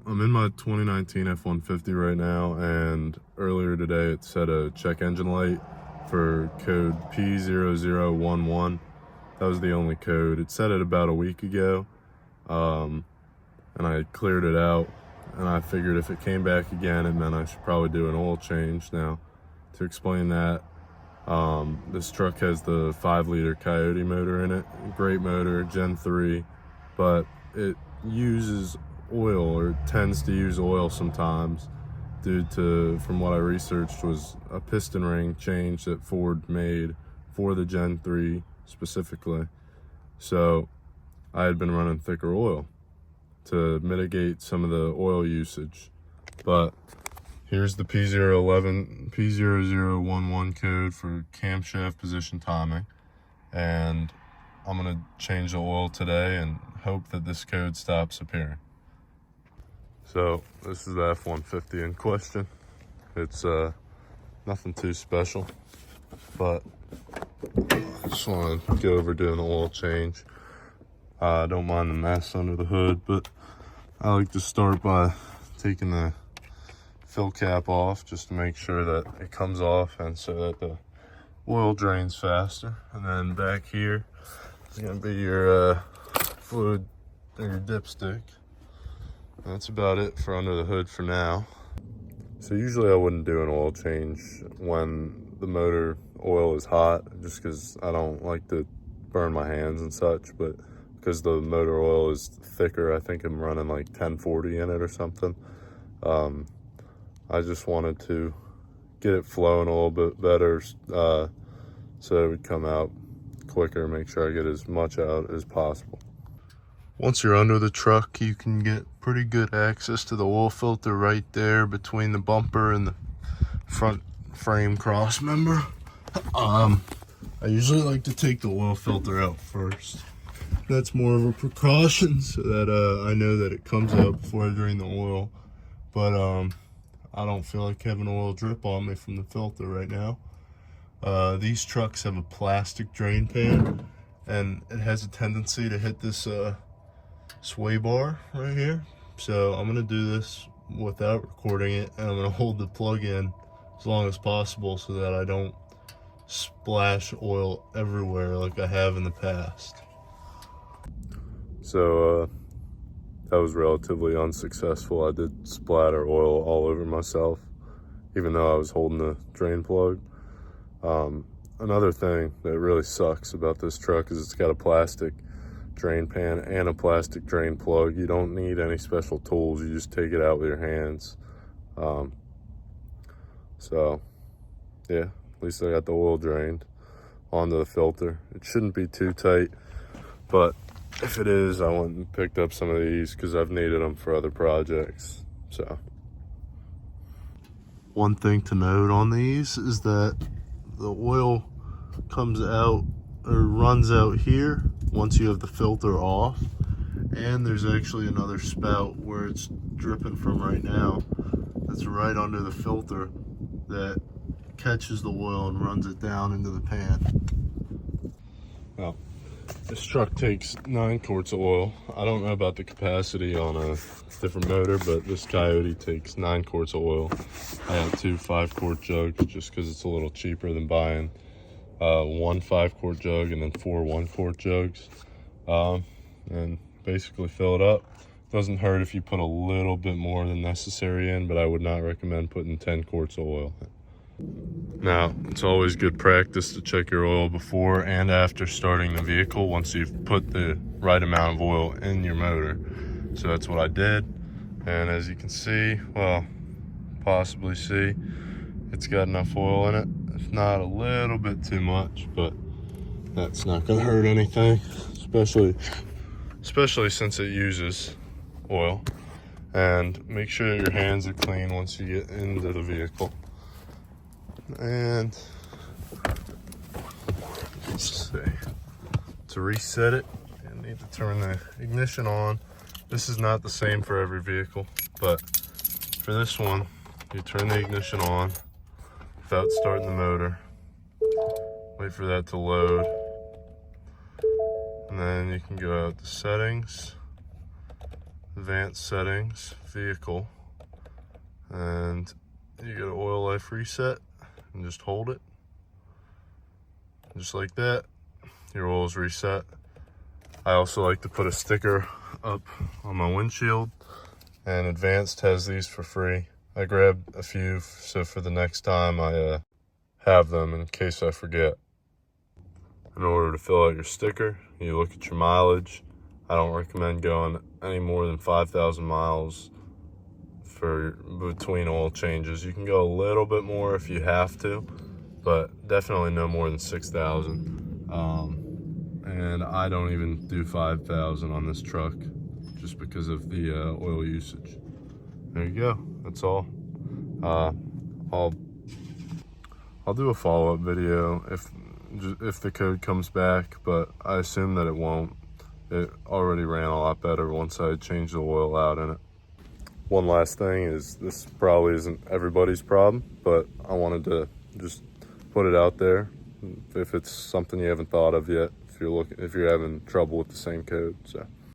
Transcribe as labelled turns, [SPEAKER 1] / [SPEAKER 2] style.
[SPEAKER 1] I'm in my 2019 F150 right now, and earlier today it set a check engine light for code P0011. That was the only code. It set it about a week ago, and I cleared it out, and I figured if it came back again, it meant I should probably do an oil change. Now, to explain that, this truck has the 5-liter Coyote motor in it. Great motor, Gen 3, but it uses oil, or tends to use oil sometimes, due to, from what I researched, was a piston ring change that Ford made for the Gen 3 specifically. So I had been running thicker oil to mitigate some of the oil usage. But here's the P0011 code for camshaft position timing, and I'm gonna change the oil today and hope that this code stops appearing. So this is the F150 in question. It's nothing too special, but I just want to go over doing the oil change. I don't mind the mess under the hood, but I like to start by taking the fill cap off just to make sure that it comes off and so that the oil drains faster. And then back here is going to be your fluid or your dipstick. That's about it for under the hood for now. So usually I wouldn't do an oil change when the motor oil is hot, just because I don't like to burn my hands and such, but because the motor oil is thicker, I think I'm running like 1040 in it or something. I just wanted to get it flowing a little bit better, so it would come out quicker, make sure I get as much out as possible. Once you're under the truck, you can get pretty good access to the oil filter right there between the bumper and the front frame cross member. I usually like to take the oil filter out first. That's more of a precaution so that I know that it comes out before I drain the oil. But I don't feel like having oil drip on me from the filter right now. These trucks have a plastic drain pan, and it has a tendency to hit this sway bar right here. So I'm gonna do this without recording it, and I'm gonna hold the plug in as long as possible so that I don't splash oil everywhere like I have in the past. So that was relatively unsuccessful. I did splatter oil all over myself, even though I was holding the drain plug. Another thing that really sucks about this truck is it's got a plastic drain pan and a plastic drain plug. You don't need any special tools, you just take it out with your hands. So yeah, at least I got the oil drained onto the filter. It shouldn't be too tight, but if it is, I went and picked up some of these because I've needed them for other projects. So one thing to note on these is that the oil comes out or runs out here once you have the filter off, and there's actually another spout where it's dripping from right now that's right under the filter that catches the oil and runs it down into the pan. Well, this truck takes 9 quarts of oil. I don't know about the capacity on a different motor, but this Coyote takes 9 quarts of oil. I have 2 5-quart jugs just because it's a little cheaper than buying 1 5-quart jug and then 4 1-quart jugs, and basically fill it up. Doesn't hurt if you put a little bit more than necessary in, but I would not recommend putting 10 quarts of oil in. Now, it's always good practice to check your oil before and after starting the vehicle once you've put the right amount of oil in your motor. So that's what I did, and as you can see, well, possibly see, it's got enough oil in it. If not a little bit too much, but that's not gonna hurt anything, especially since it uses oil. And make sure that your hands are clean once you get into the vehicle. And let's see, to reset it, you need to turn the ignition on. This is not the same for every vehicle, but for this one, you turn the ignition on without starting the motor, wait for that to load, and then you can go out to settings, advanced settings, vehicle, and you go to oil life reset and just hold it. Just like that, your oil is reset. I also like to put a sticker up on my windshield, and Advanced has these for free. I grabbed a few so for the next time I have them in case I forget. In order to fill out your sticker, you look at your mileage. I don't recommend going any more than 5,000 miles for between oil changes. You can go a little bit more if you have to, but definitely no more than 6,000. And I don't even do 5,000 on this truck just because of the oil usage. There you go. That's all. I'll do a follow-up video if the code comes back, but I assume that it won't. It already ran a lot better once I changed the oil out in it. One last thing is, this probably isn't everybody's problem, but I wanted to just put it out there if it's something you haven't thought of yet, if you're having trouble with the same code. So